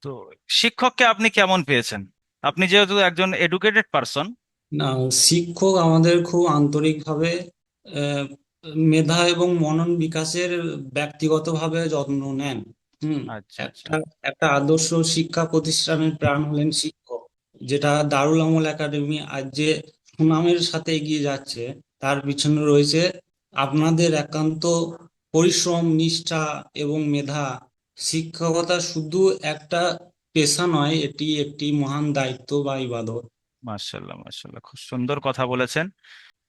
তো শিক্ষককে আপনি কেমন পেয়েছেন? আপনি যেহেতু একজন এডুকেটেড পারসন। না, শিক্ষক আমাদের খুব আন্তরিকভাবে আহ, মেধা এবং মনন বিকাশের ব্যক্তিগতভাবে যত্ন নেন। হুম। আচ্ছা আচ্ছা। একটা একটা আদর্শ শিক্ষা প্রতিষ্ঠানের প্রাণ হলেন শিক্ষক, যেটা দারুল আমল একাডেমি আজ যে সুনামের সাথে এগিয়ে যাচ্ছে, তার পিছনে রয়েছে আপনাদের একান্ত পরিশ্রম, নিষ্ঠা এবং মেধা। শিক্ষকতা শুধু একটা পেশা নয়, এটি একটি মহান দায়িত্ব বা ইবাদত। মার্শাল্লাহ মার্শাল্লাহ, খুব সুন্দর কথা বলেছেন।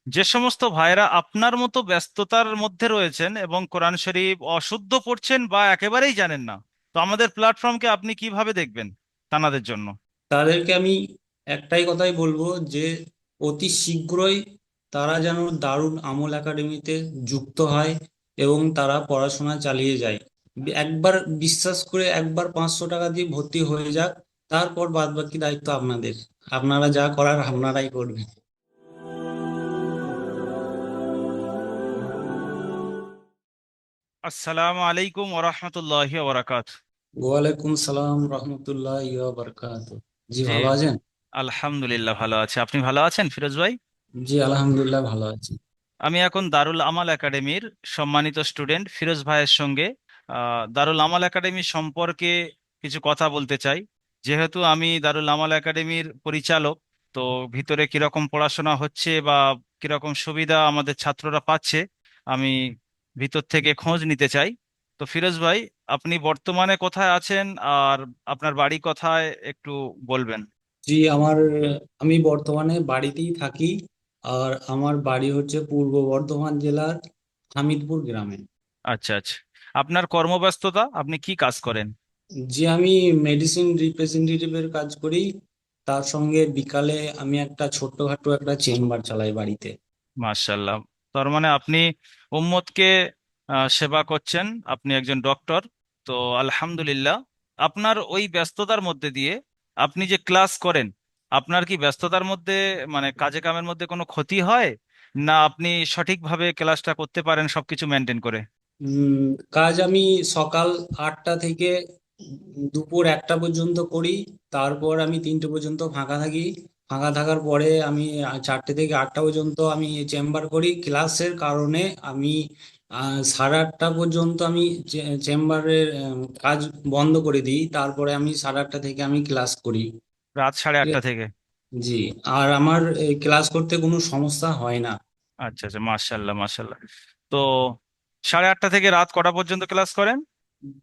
যে সমস্ত ভাইরা আপনার মতো ব্যস্ততার মধ্যে রয়েছেন এবং কোরআন শরীফ অশুদ্ধ পড়ছেন বা একেবারেই জানেন না, তো আমাদের প্ল্যাটফর্মকে আপনি কিভাবে দেখবেন তানাদের জন্য? তাদেরকে আমি একটাই কথাই বলবো যে অতি শীঘ্রই তারা যেন দারুল আমল একাডেমিতে যুক্ত হয় এবং তারা পড়াশোনা চালিয়ে যায়। একবার বিশ্বাস করে একবার 500 টাকা দিয়ে ভর্তি হয়ে যাক, তারপর বাদ বাকি দায়িত্ব আপনাদের। আপনারা যা করার আপনারাই করবেন। আসসালামু আলাইকুম ওরহমতুল্লাহি ওবরাকাত। ওয়ালাইকুম সালাম রহমতুল্লাহ বারকাত। জি, জি, ভালো আছেন? আলহামদুলিল্লাহ ভালো আছে। আপনি ভালো আছেন ফিরোজ ভাই? জি, আলহামদুলিল্লাহ ভালো আছি। আমি এখন দারুল আমাল একাডেমির সম্মানিত স্টুডেন্ট ফিরোজ ভাইয়ের সঙ্গে দারুল আমাল একাডেমি সম্পর্কে কিছু কথা বলতে চাই। যেহেতু আমি দারুল আমাল একাডেমির পরিচালক, তো ভিতরে কিরকম পড়াশোনা হচ্ছে বা কিরকম সুবিধা আমাদের ছাত্ররা পাচ্ছে, আমি ভিতর থেকে খোঁজ নিতে চাই। তো ফিরোজ ভাই, আপনি বর্তমানে কোথায় আছেন আর আপনার বাড়ি কোথায় একটু বলবেন? জি, আমি বর্তমানে বাড়িতেই থাকি। আর আমার বাড়ি হচ্ছে পূর্ব বর্ধমান জেলার হামিদপুর গ্রামে। আচ্ছা আচ্ছা। আপনার কর্মব্যস্ততা, আপনি কি কাজ করেন? জি, আমি মেডিসিন রিপ্রেজেন্টেটিভের কাজ করি। তার সঙ্গে বিকালে আমি একটা ছোট্টখাটো একটা চেম্বার চালাই বাড়িতে। মার্শাল্লাহ। তার মানে আপনি উম্মতকে সেবা করছেন, আপনি একজন ডক্টর। তো আলহামদুলিল্লাহ। আপনার ওই ব্যস্ততার মধ্যে দিয়ে আপনি যে ক্লাস করেন, আপনার কি ব্যস্ততার মধ্যে মানে কাজে কামের মধ্যে কোনো ক্ষতি হয়, না আপনি সঠিকভাবে ক্লাসটা করতে পারেন সবকিছু মেনটেন করে? কাজ আমি সকাল 8টা থেকে দুপুর 1টা পর্যন্ত করি। তারপর আমি 3টে পর্যন্ত ফাঁকা থাকি। ফাঁকা থাকার পরে আমি 4টে থেকে 8টা পর্যন্ত আমি চেম্বার করি। ক্লাসের কারণে আমি 8:30 পর্যন্ত আমি চেম্বারের কাজ বন্ধ করে দিই। তারপরে আমি 8:30 থেকে আমি ক্লাস করি। রাত সাড়ে ঠিক আটটা আছে? থেকে? জি। আর আমার ক্লাস করতে কোনো সমস্যা হয় না। আচ্ছা আচ্ছা, মার্শাল্লাহ মার্শাল্লাহ। তো সাড়ে আটটা থেকে রাত কটা পর্যন্ত ক্লাস করেন?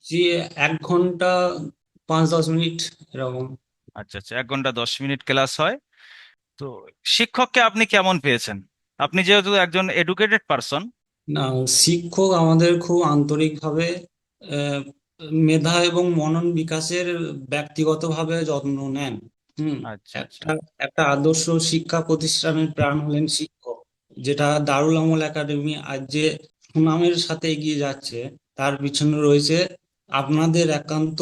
জি, 1 ঘন্টা 5-10 মিনিট এরকম। আচ্ছা আচ্ছা, 1 ঘন্টা 10 মিনিট ক্লাস হয়। তো শিক্ষককে আপনি কেমন পেয়েছেন? আপনি যেহেতু একজন এডুকেটেড পারসন। না, শিক্ষক আমাদের খুব আন্তরিকভাবে আহ, মেধা এবং মনন বিকাশের ব্যক্তিগতভাবে যত্ন নেন। হুম। আচ্ছা আচ্ছা। একটা একটা আদর্শ শিক্ষা প্রতিষ্ঠানের প্রাণ হলেন শিক্ষক, যেটা দারুল আমল একাডেমি আজ যে সুনামের সাথে এগিয়ে যাচ্ছে, তার পিছনে রয়েছে আপনাদের একান্ত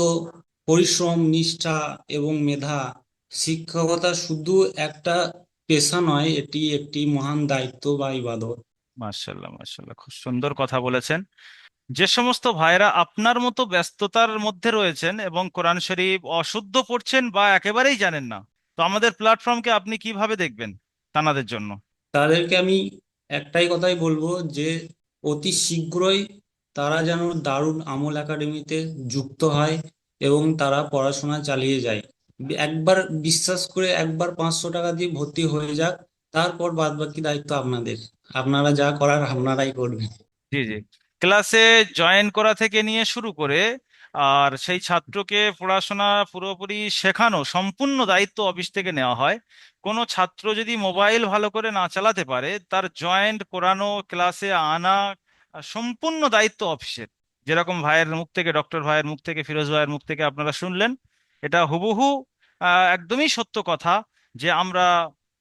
পরিশ্রম, নিষ্ঠা এবং মেধা। শিক্ষকতা শুধু একটা পেশা নয়, এটি একটি মহান দায়িত্ব বা ইবাদত। মার্শাল্লাহ মার্শাল্লাহ, খুব সুন্দর কথা বলেছেন। যে সমস্ত ভাইরা আপনার মতো ব্যস্ততার মধ্যে রয়েছেন এবং কোরআন শরীফ অশুদ্ধ পড়ছেন বা একেবারেই জানেন না, তো আমাদের প্ল্যাটফর্মকে আপনি কিভাবে দেখবেন তানাদের জন্য? তাদেরকে আমি একটাই কথাই বলবো যে অতি শীঘ্রই তারা যেন দারুল আমল একাডেমিতে যুক্ত হয় এবং তারা পড়াশোনা চালিয়ে যায়। একবার বিশ্বাস করে একবার 500 টাকা দিয়ে ভর্তি হয়ে যাক, তারপর বাদ বাকি দায়িত্ব আপনাদের। আপনারা যা করার আপনারাই করবেন। জি জি। ক্লাসে জয়েন করা থেকে নিয়ে শুরু করে আর সেই ছাত্রকে পড়াশোনা পুরোপুরি শেখানো সম্পূর্ণ দায়িত্ব অফিস থেকে নেওয়া হয়। কোনো ছাত্র যদি মোবাইল ভালো করে না চালাতে পারে, তার জয়েন্ট করানো, ক্লাসে আনা, সম্পূর্ণ দায়িত্ব অফিসের। যেরকম ভাইয়ের মুখ থেকে, ডক্টর ভাইয়ের মুখ থেকে, ফিরোজ ভাইয়ের মুখ থেকে আপনারা শুনলেন, এটা হুবহু একদমই সত্য কথা। যে আমরা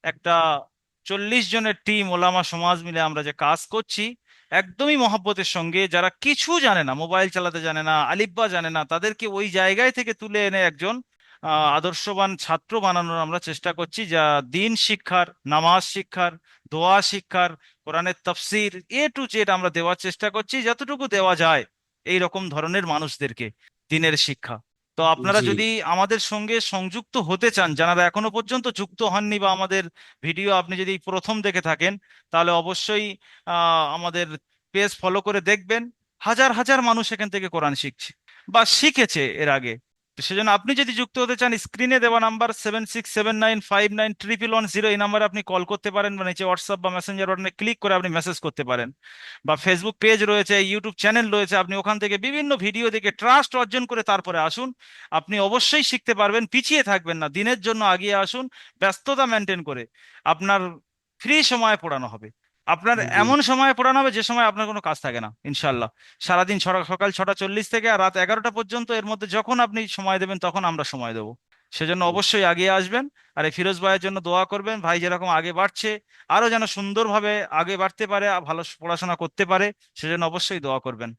একটা 40 জনের টিম ওলামা সমাজ মিলে আমরা যে কাজ করছি, একদমই মহব্বতের সঙ্গে, যারা কিছু জানে না, মোবাইল চালাতে জানে না, আলিব্বা জানে না, তাদেরকে ওই জায়গায় থেকে তুলে এনে একজন আদর্শবান ছাত্র বানানোর আমরা চেষ্টা করছি, যা দিন শিক্ষার, নামাজ শিক্ষার, দোয়া শিক্ষার, কোরআনের তাফসির A to Z আমরা দেওয়ার চেষ্টা করছি, যতটুকু দেওয়া যায় এই রকম ধরনের মানুষদেরকে দিনের শিক্ষা। তো আপনারা জি। যদি আমাদের সঙ্গে সংযুক্ত হতে চান, যারা এখনো পর্যন্ত যুক্ত হননি বা আমাদের ভিডিও আপনি যদি প্রথম দেখে থাকেন, তাহলে অবশ্যই আমাদের পেজ ফলো করে দেখবেন। হাজার হাজার মানুষ এখান থেকে কোরআন শিখছে বা শিখেছে এর আগে। তো সেজন্য আপনি যদি যুক্ত হতে চান, স্ক্রিনে দেওয়া নাম্বার 7679591110, এই নাম্বারে আপনি কল করতে পারেন, বা নিচে হোয়াটসঅ্যাপ বা মেসেঞ্জার বাটনে ক্লিক করে আপনি মেসেজ করতে পারেন। বা ফেসবুক পেজ রয়েছে, ইউটিউব চ্যানেল রয়েছে, আপনি ওখান থেকে বিভিন্ন ভিডিও দেখে ট্রাস্ট অর্জন করে তারপরে আসুন। আপনি অবশ্যই শিখতে পারবেন, পিছিয়ে থাকবেন না, দিনের জন্য আগিয়ে আসুন। ব্যস্ততা মেনটেন করে আপনার ফ্রি সময়ে পড়ানো হবে। আপনার জি। এমন সময়ে পড়ানো হবে যে সময় আপনার কোনো কাজ থাকে না ইনশাল্লাহ। সারাদিন সকাল 6টা 40 থেকে আর রাত 11টা পর্যন্ত, এর মধ্যে যখন আপনি সময় দেবেন তখন আমরা সময় দেবো। সেজন্য অবশ্যই আগিয়ে আসবেন। আর এই ফিরোজ ভাইয়ের জন্য দোয়া করবেন, ভাই যেরকম আগে বাড়ছে আরো যেন সুন্দরভাবে আগে বাড়তে পারে, ভালো পড়াশোনা করতে পারে, সেজন্য অবশ্যই দোয়া করবেন।